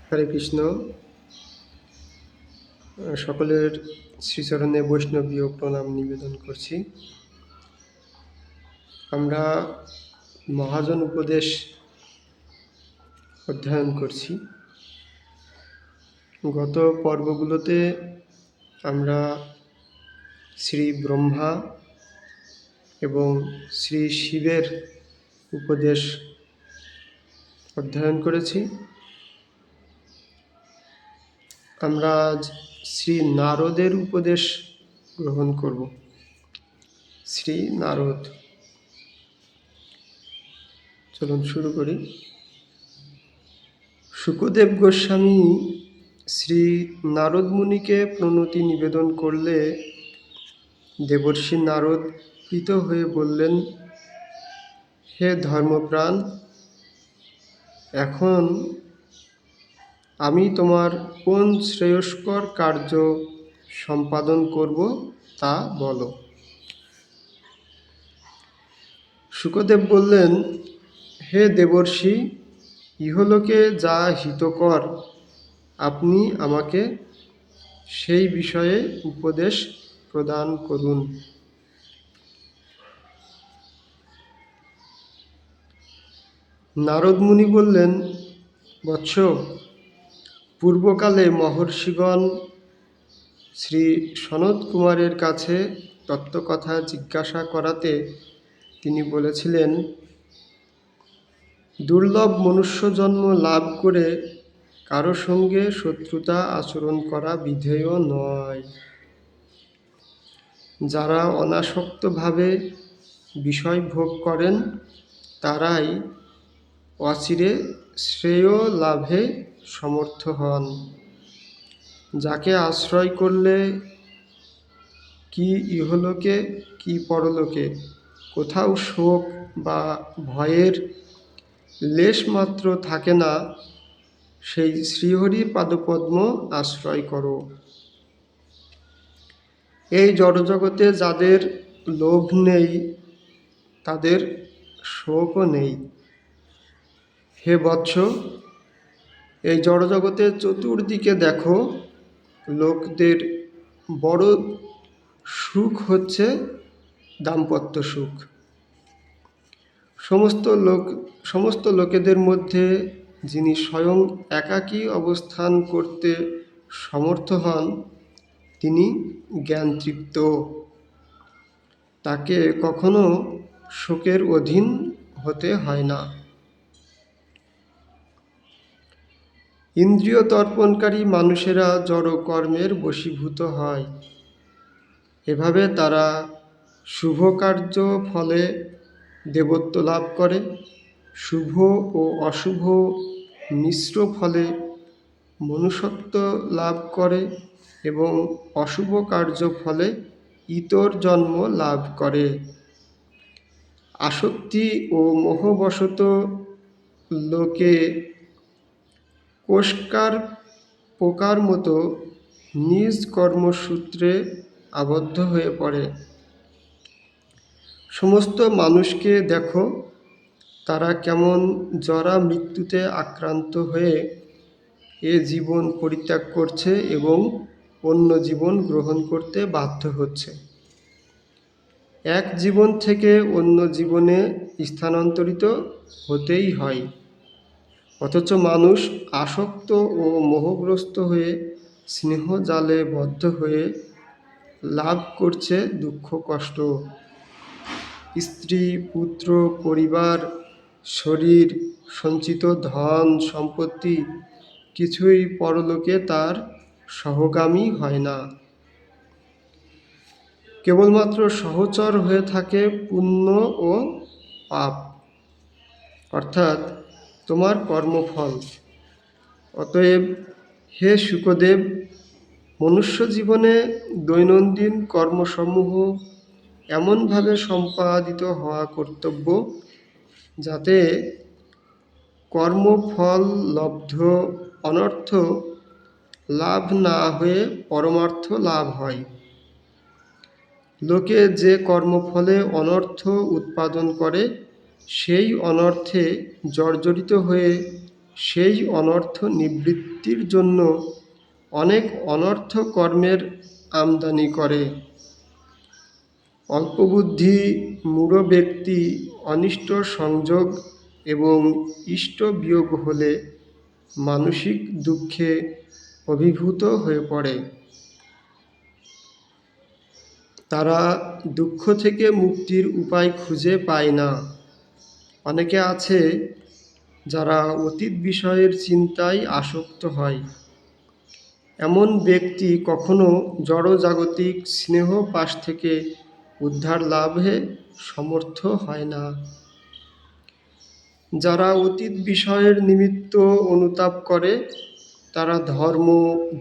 হরে কৃষ্ণ। সকলের শ্রীচরণে বৈষ্ণবীয় প্রণাম নিবেদন করছি। আমরা মহাজন উপদেশ অধ্যয়ন করছি। গত পর্বগুলোতে আমরা শ্রী ব্রহ্মা এবং শ্রী শিবের উপদেশ অধ্যয়ন করেছি। আমরা আজ শ্রী নারদের উপদেশ গ্রহণ করব। শ্রী নারদ, চলুন শুরু করি। শুকদেব গোস্বামী শ্রী নারদ মুনিকে প্রণতি নিবেদন করলে দেবর্ষি নারদ প্রীত হয়ে বললেন, হে ধর্মপ্রাণ, এখন আমি তোমার কোন শ্রেয়স্কর কার্য সম্পাদন করব তা বলো। শুকদেব বললেন, হে দেবর্ষি, ইহলোকে যা হিতকর আপনি আমাকে সেই বিষয়ে উপদেশ প্রদান করুন। নারদ মুনি বললেন, বৎস, পূর্বকালে মহর্ষিগণ শ্রী সনত কুমারের কাছে তত্ত্বকথা জিজ্ঞাসা করাতে তিনি বলেছিলেন, দুর্লভ মনুষ্যজন্ম লাভ করে কারো সঙ্গে শত্রুতা আচরণ করা বিধেয় নয়। যারা অনাসক্তভাবে বিষয় ভোগ করেন তারাই অচিরে শ্রেয় লাভে সমর্থ হন। যাকে আশ্রয় করলে কি ইহলোকে কি পরলোকে কোথাও শোক বা ভয়ের লেশমাত্র থাকে না, সেই শ্রীহরির পাদপদ্ম আশ্রয় করো। এই জড়জগতে যাদের লোভ নেই তাদের শোকও নেই। হে বৎস, এই জড়জগতে চতুর্দিকে দেখো, লোকদের বড় সুখ হচ্ছে দাম্পত্য সুখ। সমস্ত লোকেদের মধ্যে যিনি স্বয়ং একাকী অবস্থান করতে সমর্থ হন তিনি জ্ঞানতৃপ্ত। তাকে কখনো শোকের অধীন হতে হয় না। ইন্দ্রিয় তর্পণকারী মানুষেরা জড় কর্মের বশীভূত হয়। এভাবে তারা শুভ কার্য ফলে দেবত্ব লাভ করে, শুভ ও অশুভ মিশ্র ফলে মনুষ্যত্ব লাভ করে এবং অশুভ কার্য ফলে ইতর জন্ম লাভ করে। আসক্তি ও মোহবশত লোকে কোষকার পোকার মতো নিজ কর্মসূত্রে আবদ্ধ হয়ে পড়ে। সমস্ত মানুষকে দেখো, তারা কেমন জরা মৃত্যুতে আক্রান্ত হয়ে এ জীবন পরিত্যাগ করছে এবং অন্য জীবন গ্রহণ করতে বাধ্য হচ্ছে। এক জীবন থেকে অন্য জীবনে স্থানান্তরিত হতেই হয়, অথচ মানুষ আসক্ত ও মোহগ্রস্ত হয়ে স্নেহ জালে বদ্ধ হয়ে লাভ করছে দুঃখ কষ্ট। স্ত্রী, পুত্র, পরিবার, শরীর, সঞ্চিত ধন সম্পত্তি কিছুই পরলোকে তার সহগামী হয় না। কেবলমাত্র সহচর হয়ে থাকে পুণ্য ও পাপ, অর্থাৎ তোমার কর্মফল। অতএব হে শুকদেব, মনুষ্য জীবনে দৈনন্দিন কর্মসমূহ এমনভাবে সম্পাদিত হওয়া কর্তব্য যাতে কর্মফল লব্ধ অনর্থ লাভ না হয়ে পরমার্থ লাভ হয়। লোকে যে কর্মফলে অনর্থ উৎপাদন করে সেই অনর্থে জর্জরিত হয়ে সেই অনর্থ নিবৃত্তির জন্য অনেক অনর্থ কর্মের আমদানি করে। অল্পবুদ্ধি মূঢ় ব্যক্তি অনিষ্ট সংযোগ এবং ইষ্ট বিয়োগ হলে মানসিক দুঃখে অভিভূত হয়ে পড়ে। তারা দুঃখ থেকে মুক্তির উপায় খুঁজে পায় না। অনেকে আছে যারা অতীত বিষয়ের চিন্তায় আসক্ত হয়। এমন ব্যক্তি কখনো জড়জাগতিক স্নেহ পাশ থেকে উদ্ধার লাভে সমর্থ হয় না। যারা অতীত বিষয়ের নিমিত্ত অনুতাপ করে তারা ধর্ম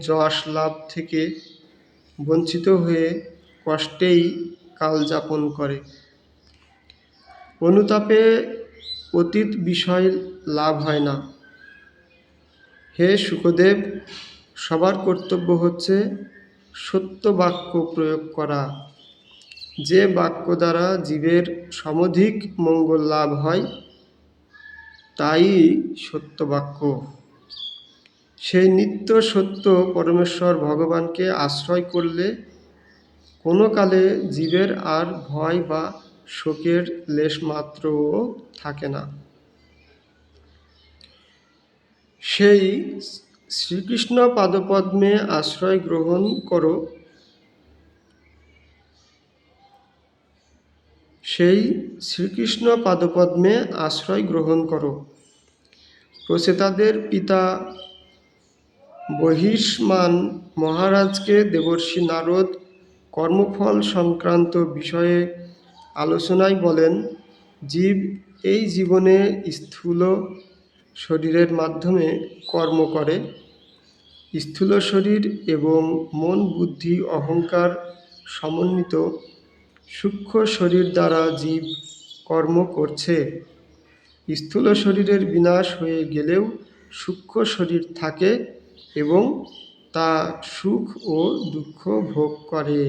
যশ লাভ থেকে বঞ্চিত হয়ে কষ্টেই কাল যাপন করে। অনুতাপে অতীত বিষয় লাভ হয় না। হে শুকদেব, সবার কর্তব্য হচ্ছে সত্য বাক্য প্রয়োগ করা। যে বাক্য দ্বারা জীবের সমধিক মঙ্গল লাভ হয় তাই সত্য বাক্য। সেই নিত্য সত্য পরমেশ্বর ভগবানকে আশ্রয় করলে কোনো কালে জীবের আর ভয় বা শোকের লেশমাত্রও থাকে না। সেই শ্রীকৃষ্ণ পাদপদ্মে আশ্রয় গ্রহণ করো। সেই শ্রীকৃষ্ণ পাদপদ্মে আশ্রয় গ্রহণ করো। প্রচেতাদের পিতা বহিষ্মান মহারাজকে দেবর্ষি নারদ কর্মফল সংক্রান্ত বিষয়ে আলোচনায় বলেন, জীব এই জীবনে স্থূল শরীরের মাধ্যমে কর্ম করে। স্থূল শরীর এবং মন বুদ্ধি অহংকার সমন্বিত সূক্ষ্ম শরীর দ্বারা জীব কর্ম করছে। স্থূল শরীরের বিনাশ হয়ে গেলেও সূক্ষ্ম শরীর থাকে এবং তা সুখ ও দুঃখ ভোগ করে।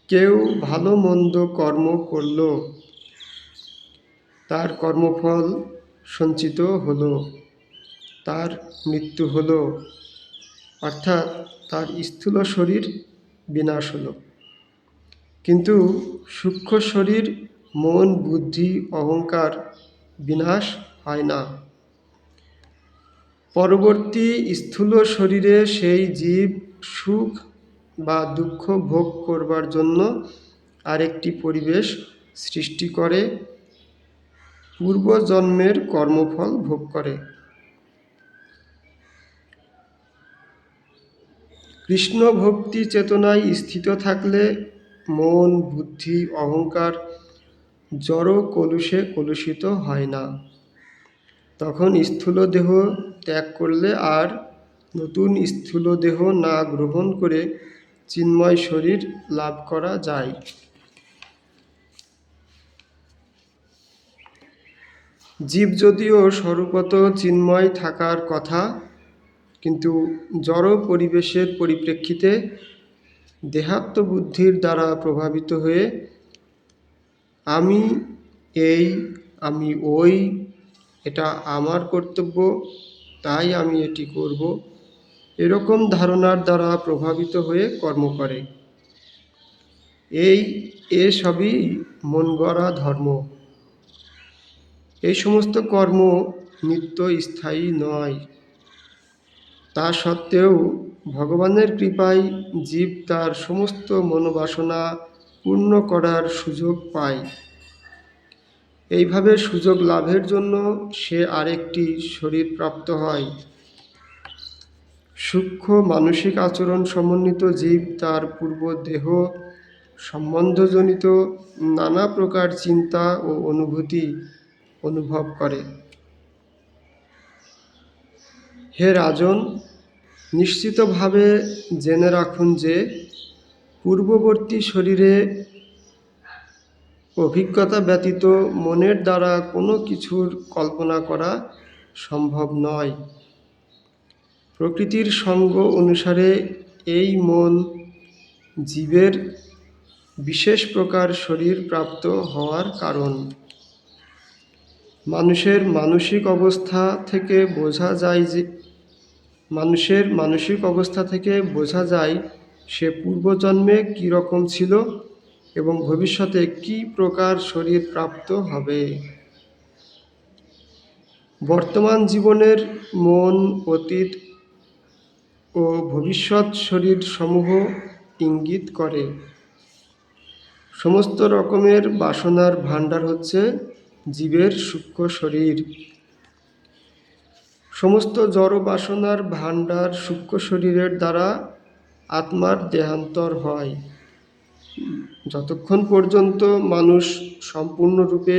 কেউ ভালো মন্দ কর্ম করল, তার কর্মফল সঞ্চিত হলো, তার মৃত্যু হলো, অর্থাৎ তার স্থূল শরীর বিনাশ হলো। কিন্তু সূক্ষ্ম শরীর মন বুদ্ধি অহংকার বিনাশ হয় না। পরবর্তী স্থূল শরীরে সেই জীব সুখ বা দুঃখ ভোগ করবার জন্য আরেকটি পরিবেশ সৃষ্টি করে, পূর্বজন্মের কর্মফল ভোগ করে। কৃষ্ণ ভক্তি চেতনায় স্থিত থাকলে মন বুদ্ধি অহংকার জড় কলুষে কলুষিত হয় না। তখন স্থূল দেহ ত্যাগ করলে আর নতুন স্থূল দেহ না গ্রহণ করে চিন্ময় শরীর লাভ করা যায়। জীব যদিও স্বরূপত চিন্ময় থাকার কথা, কিন্তু জড় পরিবেশের পরিপ্রেক্ষিতে দেহাত্মবুদ্ধির দ্বারা প্রভাবিত হয়ে আমি এই, আমি ওই, এটা আমার কর্তব্য তাই আমি এটি করব, এরকম ধারণার দ্বারা প্রভাবিত হয়ে কর্ম করে। এসবই মন গড়া ধর্ম। এই সমস্ত কর্ম নিত্য স্থায়ী নয়। তা সত্ত্বেও ভগবানের কৃপায় জীব তার সমস্ত মনোবাসনা পূর্ণ করার সুযোগ পায়। এইভাবে সুযোগ লাভের জন্য সে আরেকটি শরীর প্রাপ্ত হয়। সূক্ষ্ম মানসিক আচরণ সমন্বিত জীব তার পূর্ব দেহ সম্বন্ধজনিত নানা প্রকার চিন্তা ও অনুভূতি অনুভব করে। হে রাজন, নিশ্চিতভাবে জেনে রাখুন যে পূর্ববর্তী শরীরে অভিজ্ঞতা ব্যতীত মনের দ্বারা কোনো কিছুর কল্পনা করা সম্ভব নয়। প্রকৃতির সঙ্গ অনুসারে এই মন জীবের বিশেষ প্রকার শরীর প্রাপ্ত হওয়ার কারণ। মানুষের মানসিক অবস্থা থেকে বোঝা যায় যে সে পূর্বজন্মে কী রকম ছিল এবং ভবিষ্যতে কী প্রকার শরীর প্রাপ্ত হবে। বর্তমান জীবনের মন, অতীত ও ভবিষ্যৎ শরীর সমূহ ইঙ্গিত করে। সমস্ত রকমের বাসনার ভাণ্ডার হচ্ছে জীবের সূক্ষ্ম শরীর। সমস্ত জড় বাসনার ভাণ্ডার সূক্ষ্ম শরীরের দ্বারা আত্মার দেহান্তর হয়। যতক্ষণ পর্যন্ত মানুষ সম্পূর্ণরূপে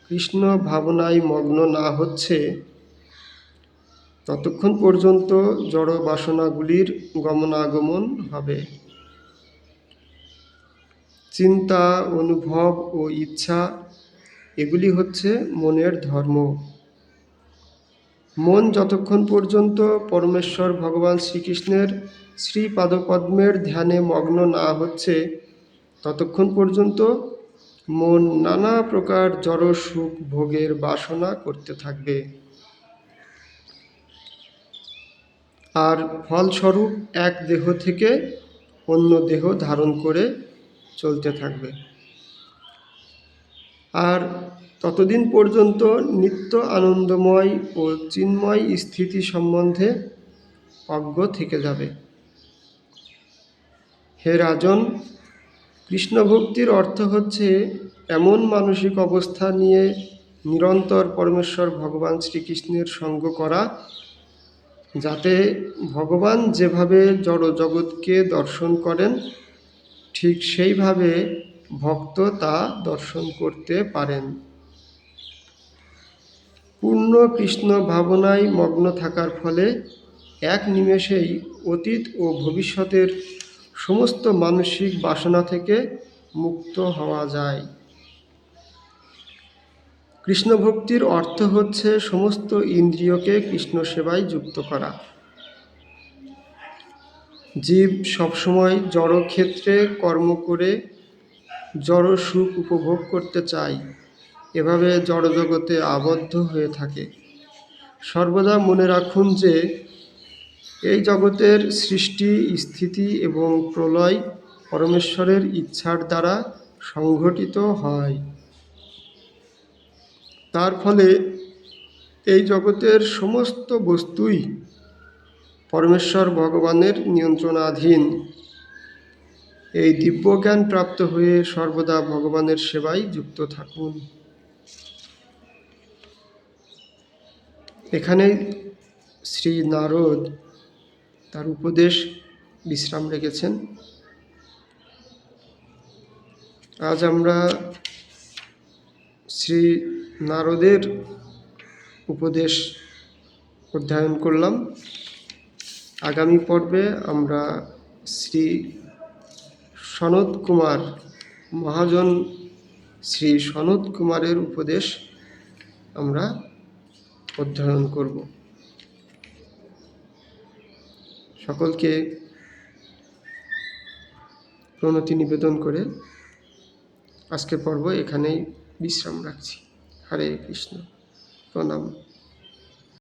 কৃষ্ণ ভাবনায় মগ্ন না হচ্ছে, ততক্ষণ পর্যন্ত জড় বাসনাগুলির গমনাগমন হবে। চিন্তা, অনুভব ও ইচ্ছা এগুলি হচ্ছে মনের ধর্ম। মন যতক্ষণ পর্যন্ত পরমেশ্বর ভগবান শ্রীকৃষ্ণের শ্রীপাদপদ্মের ধ্যানে মগ্ন না হচ্ছে, ততক্ষণ পর্যন্ত মন নানা প্রকার জড় সুখ ভোগের বাসনা করতে থাকবে, আর ফলস্বরূপ এক দেহ থেকে অন্য দেহ ধারণ করে চলতে থাকবে। আর ততদিন পর্যন্ত নিত্য আনন্দময় ও চিন্ময় স্থিতি সম্বন্ধে অজ্ঞ থেকে যাবে। হে রাজন, কৃষ্ণ ভক্তির অর্থ হচ্ছে এমন মানসিক অবস্থা নিয়ে নিরন্তর পরমেশ্বর ভগবান শ্রীকৃষ্ণের সঙ্গ করা, যাতে ভগবান যেভাবে জড় জগৎকে দর্শন করেন, ঠিক সেইভাবে ভক্ত তা দর্শন করতে পারেন। পূর্ণ কৃষ্ণ ভাবনায় মগ্ন থাকার ফলে এক নিমেষেই অতীত ও ভবিষ্যতের সমস্ত মানসিক বাসনা থেকে মুক্ত হওয়া যায়। কৃষ্ণ ভক্তির অর্থ হচ্ছে সমস্ত ইন্দ্রিয়কে কৃষ্ণ সেবায় যুক্ত করা। জীব সবসময় জড় ক্ষেত্রে কর্ম করে জড় সুখ উপভোগ করতে চায়, এভাবে জড়জগতে আবদ্ধ হয়ে থাকে। সর্বদা মনে রাখুন যে এই জগতের সৃষ্টি, স্থিতি এবং প্রলয় পরমেশ্বরের ইচ্ছার দ্বারা সংঘটিত হয়। তার ফলে এই জগতের সমস্ত বস্তুই পরমেশ্বর ভগবানের নিয়ন্ত্রণাধীন। এই দিব্যজ্ঞান প্রাপ্ত হয়ে সর্বদা ভগবানের সেবায় যুক্ত থাকুন। এখানে শ্রী নারদ তার উপদেশ বিশ্রাম রেখেছেন। আজ আমরা শ্রী নারদের উপদেশ অধ্যয়ন করলাম। আগামী পর্বে আমরা শ্রী সনত কুমার মহাজন, শ্রী সনত কুমারের উপদেশ আমরা অধ্যয়ন করব। সকলকে প্রণতি নিবেদন করে আজকের পর্ব এখানেই বিশ্রাম রাখছি। হরে কৃষ্ণ, প্রণাম।